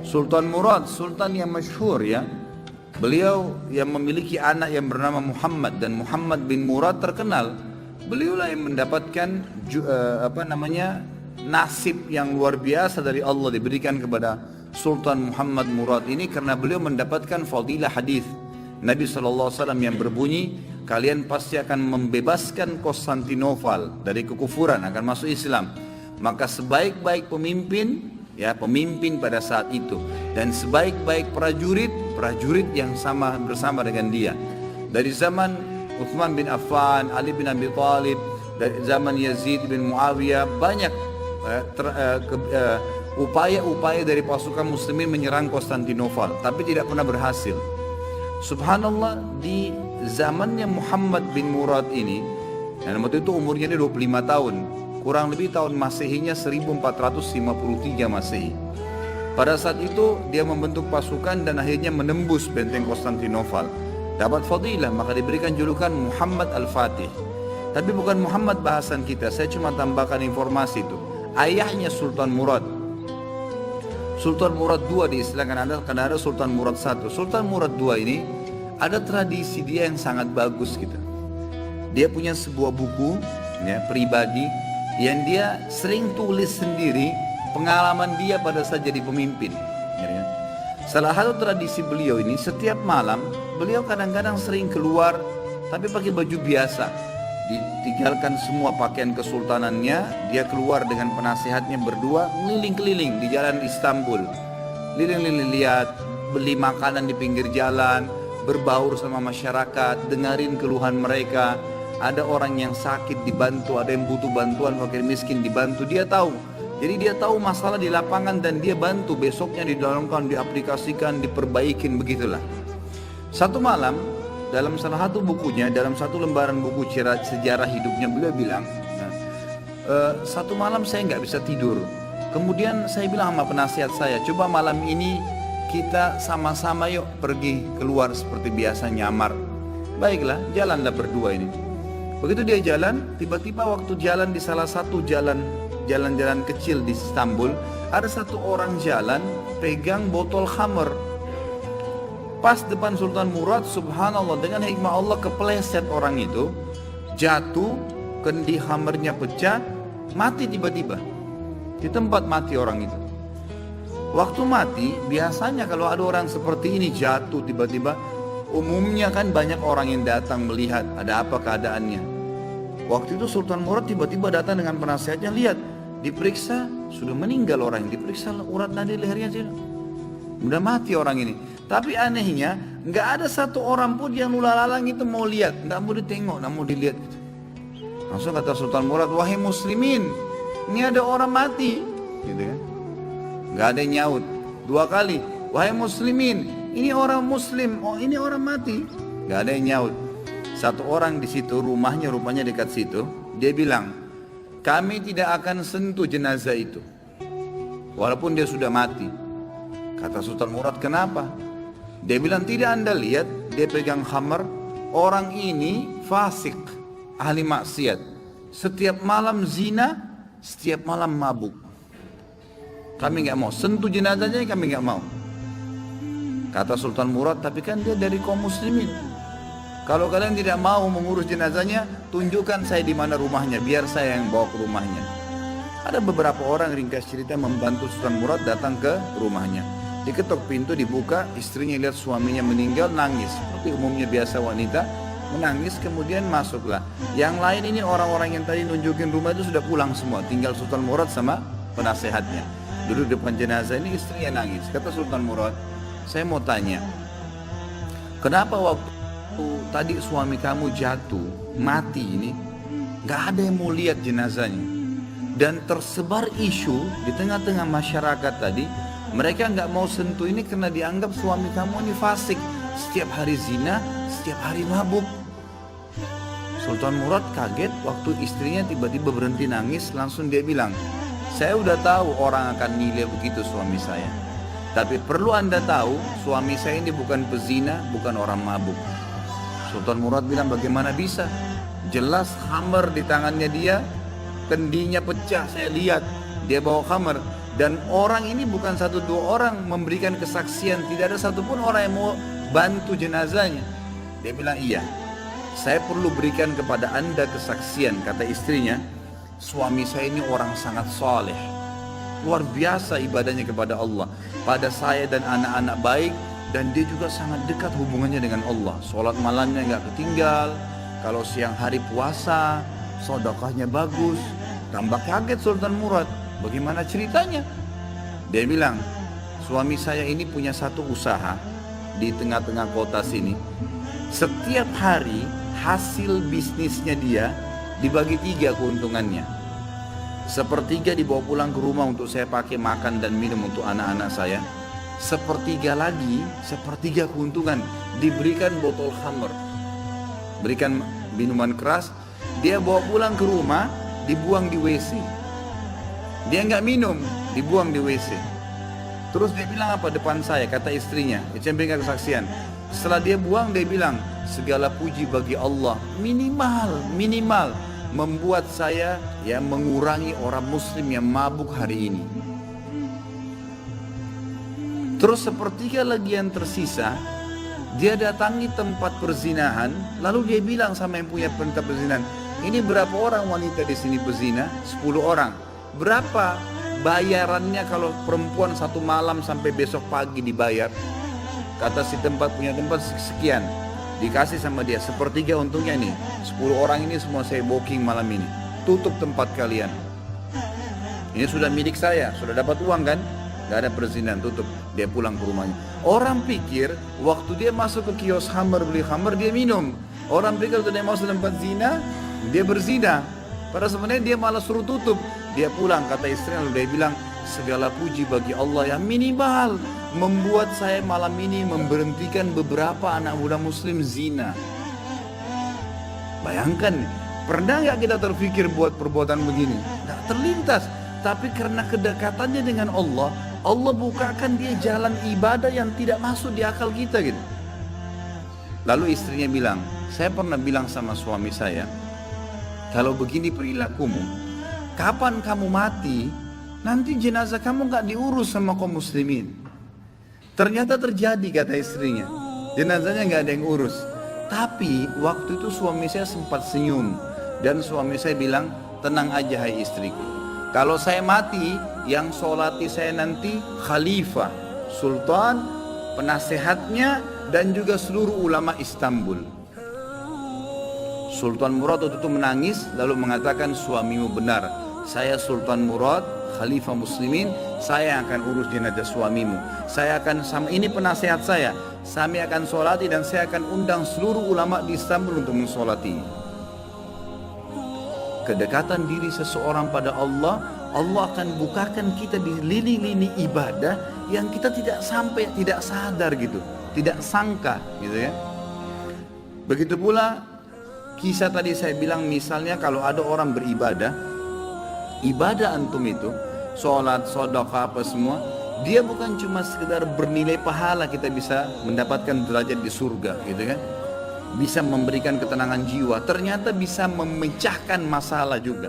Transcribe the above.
Sultan Murad, sultan yang masyhur ya. Beliau yang memiliki anak yang bernama Muhammad, dan Muhammad bin Murad terkenal. Beliaulah yang mendapatkan nasib yang luar biasa dari Allah diberikan kepada Sultan Muhammad Murad ini, karena beliau mendapatkan fadilah hadis Nabi SAW yang berbunyi, kalian pasti akan membebaskan Konstantinopel dari kekufuran, akan masuk Islam. Maka sebaik-baik pemimpin, ya pemimpin pada saat itu, dan sebaik-baik prajurit, prajurit yang sama bersama dengan dia. Dari zaman Utsman bin Affan, Ali bin Abi Thalib, dari zaman Yazid bin Muawiyah, banyak upaya-upaya dari pasukan muslimin menyerang Konstantinopel, tapi tidak pernah berhasil. Subhanallah, di zamannya Muhammad bin Murad ini, dan waktu itu umurnya dia 25 tahun, kurang lebih tahun Masehinya 1453 Masehi. Pada saat itu dia membentuk pasukan dan akhirnya menembus benteng Konstantinopel. Dapat fadilah, maka diberikan julukan Muhammad Al-Fatih. Tapi bukan Muhammad bahasan kita, saya cuma tambahkan informasi itu. Ayahnya Sultan Murad. Sultan Murad II diistilahkan, karena ada Sultan Murad I. Sultan Murad II ini ada tradisi dia yang sangat bagus gitu. Dia punya sebuah buku ya, pribadi yang dia sering tulis sendiri pengalaman dia pada saat jadi pemimpin. Ya. Salah satu tradisi beliau ini, setiap malam beliau kadang-kadang sering keluar tapi pakai baju biasa. Ditinggalkan semua pakaian kesultanannya, dia keluar dengan penasehatnya berdua, keliling-keliling di jalan Istanbul, keliling-keliling lihat, beli makanan di pinggir jalan, berbaur sama masyarakat, dengerin keluhan mereka. Ada orang yang sakit dibantu, ada yang butuh bantuan, fakir miskin dibantu, dia tahu. Jadi dia tahu masalah di lapangan dan dia bantu, besoknya didalamkan, diaplikasikan, diperbaikin, begitulah. Satu malam, dalam salah satu bukunya, dalam satu lembaran buku sejarah hidupnya, beliau bilang, satu malam saya nggak bisa tidur. Kemudian saya bilang sama penasihat saya, coba malam ini kita sama-sama yuk pergi keluar seperti biasa nyamar. Baiklah, jalanlah berdua ini. Begitu dia jalan, tiba-tiba waktu jalan di salah satu jalan-jalan kecil di Istanbul, ada satu orang jalan pegang botol khamr. Pas depan Sultan Murad, subhanallah, dengan hikmah Allah kepleset orang itu, jatuh, kendi khamrnya pecah, mati tiba-tiba. Di tempat mati orang itu. Waktu mati, biasanya kalau ada orang seperti ini jatuh tiba-tiba, umumnya kan banyak orang yang datang melihat ada apa keadaannya. Waktu itu Sultan Murad tiba-tiba datang dengan penasihatnya, lihat, diperiksa, sudah meninggal orang, diperiksa urat nadi lehernya sudah mati orang ini. Tapi anehnya, nggak ada satu orang pun yang lulalang itu mau lihat, nggak mau ditengok, nggak mau dilihat. Langsung kata Sultan Murad, wahai muslimin, ini ada orang mati, gitu kan? Nggak ada yang nyaut. Dua kali, wahai muslimin, ini orang muslim, oh ini orang mati, nggak ada yang nyaut. Satu orang di situ, rumahnya rupanya dekat situ, dia bilang, kami tidak akan sentuh jenazah itu, walaupun dia sudah mati. Kata Sultan Murad, kenapa? Dia bilang, tidak anda lihat dia pegang khamar, orang ini fasik, ahli maksiat, setiap malam zina, setiap malam mabuk. Kami nggak mau sentuh jenazahnya, kami nggak mau. Kata Sultan Murad, tapi kan dia dari kaum muslimin. Kalau kalian tidak mau mengurus jenazahnya, tunjukkan saya di mana rumahnya, biar saya yang bawa ke rumahnya. Ada beberapa orang, ringkas cerita, membantu Sultan Murad datang ke rumahnya. Diketok pintu, dibuka, istrinya lihat suaminya meninggal, nangis. Seperti umumnya biasa wanita, menangis, kemudian masuklah. Yang lain ini orang-orang yang tadi nunjukin rumah itu sudah pulang semua, tinggal Sultan Murad sama penasehatnya. Duduk depan jenazah ini, istrinya nangis. Kata Sultan Murad, saya mau tanya, kenapa waktu tadi suami kamu jatuh, mati ini, gak ada yang mau lihat jenazahnya? Dan tersebar isu di tengah-tengah masyarakat tadi, mereka nggak mau sentuh ini karena dianggap suami kamu ini fasik, setiap hari zina, setiap hari mabuk. Sultan Murad kaget waktu istrinya tiba-tiba berhenti nangis, langsung dia bilang, saya udah tahu orang akan nilai begitu suami saya, tapi perlu anda tahu suami saya ini bukan pezina, bukan orang mabuk. Sultan Murad bilang, bagaimana bisa? Jelas khamar di tangannya dia, kendinya pecah, saya lihat dia bawa khamar. Dan orang ini bukan satu dua orang memberikan kesaksian, tidak ada satupun orang yang mau bantu jenazahnya. Dia bilang, iya, saya perlu berikan kepada anda kesaksian. Kata istrinya, suami saya ini orang sangat saleh, luar biasa ibadahnya kepada Allah, pada saya dan anak-anak baik, dan dia juga sangat dekat hubungannya dengan Allah. Sholat malamnya nggak ketinggal, kalau siang hari puasa, sedekahnya bagus. Tambah kaget Sultan Murad, bagaimana ceritanya? Dia bilang, suami saya ini punya satu usaha di tengah-tengah kota sini. Setiap hari hasil bisnisnya dia dibagi 3 keuntungannya. Sepertiga dibawa pulang ke rumah untuk saya pakai makan dan minum untuk anak-anak saya. Sepertiga keuntungan diberikan botol khamr, berikan minuman keras. Dia bawa pulang ke rumah, dibuang di WC. Dia nggak minum, dibuang di WC. Terus dia bilang apa depan saya, kata istrinya, dia berikan kesaksian. Setelah dia buang, dia bilang, segala puji bagi Allah, minimal membuat saya mengurangi orang muslim yang mabuk hari ini. Terus sepertiga lagi yang tersisa, dia datangi tempat perzinahan, lalu dia bilang sama yang punya tempat perzinahan, ini berapa orang wanita di sini berzina? 10 orang. Berapa bayarannya kalau perempuan 1 malam sampai besok pagi dibayar? Kata si tempat punya tempat, sekian. Dikasih sama dia, sepertiga untungnya nih, 10 orang ini semua saya booking malam ini. Tutup tempat kalian. Ini sudah milik saya, sudah dapat uang kan? Gak ada perzinahan, tutup. Dia pulang ke rumahnya. Orang pikir waktu dia masuk ke kios khamr, beli khamr, dia minum. Orang pikir waktu dia masuk tempat zina, dia berzina. Padahal sebenarnya dia malah suruh tutup. Dia pulang, kata istrinya, lalu dia bilang, segala puji bagi Allah yang minimal membuat saya malam ini memberhentikan beberapa anak muda muslim zina. Bayangkan, pernah nggak kita terpikir buat perbuatan begini? Nggak terlintas. Tapi karena kedekatannya dengan Allah, Allah bukakan dia jalan ibadah yang tidak masuk di akal kita gitu. Lalu istrinya bilang, saya pernah bilang sama suami saya, kalau begini perilakumu, kapan kamu mati, nanti jenazah kamu gak diurus sama kaum muslimin. Ternyata terjadi, kata istrinya, jenazahnya gak ada yang urus. Tapi waktu itu suami saya sempat senyum, dan suami saya bilang, tenang aja hai istriku, kalau saya mati, yang sholati saya nanti khalifah, sultan, penasehatnya, dan juga seluruh ulama Istanbul. Sultan Murad waktu itu menangis, lalu mengatakan, suamimu benar, saya Sultan Murad, khalifah muslimin, saya akan urus jenazah suamimu. Saya akan, ini penasehat saya akan sholati, dan saya akan undang seluruh ulama di Istanbul untuk mensolati. Kedekatan diri seseorang pada Allah, Allah akan bukakan kita di lini-lini ibadah yang kita tidak sadar gitu, tidak sangka gitu ya. Begitu pula kisah tadi saya bilang, misalnya kalau ada orang beribadah, ibadah antum itu, sholat, sedekah apa semua, dia bukan cuma sekedar bernilai pahala, kita bisa mendapatkan derajat di surga gitu kan, bisa memberikan ketenangan jiwa, ternyata bisa memecahkan masalah juga.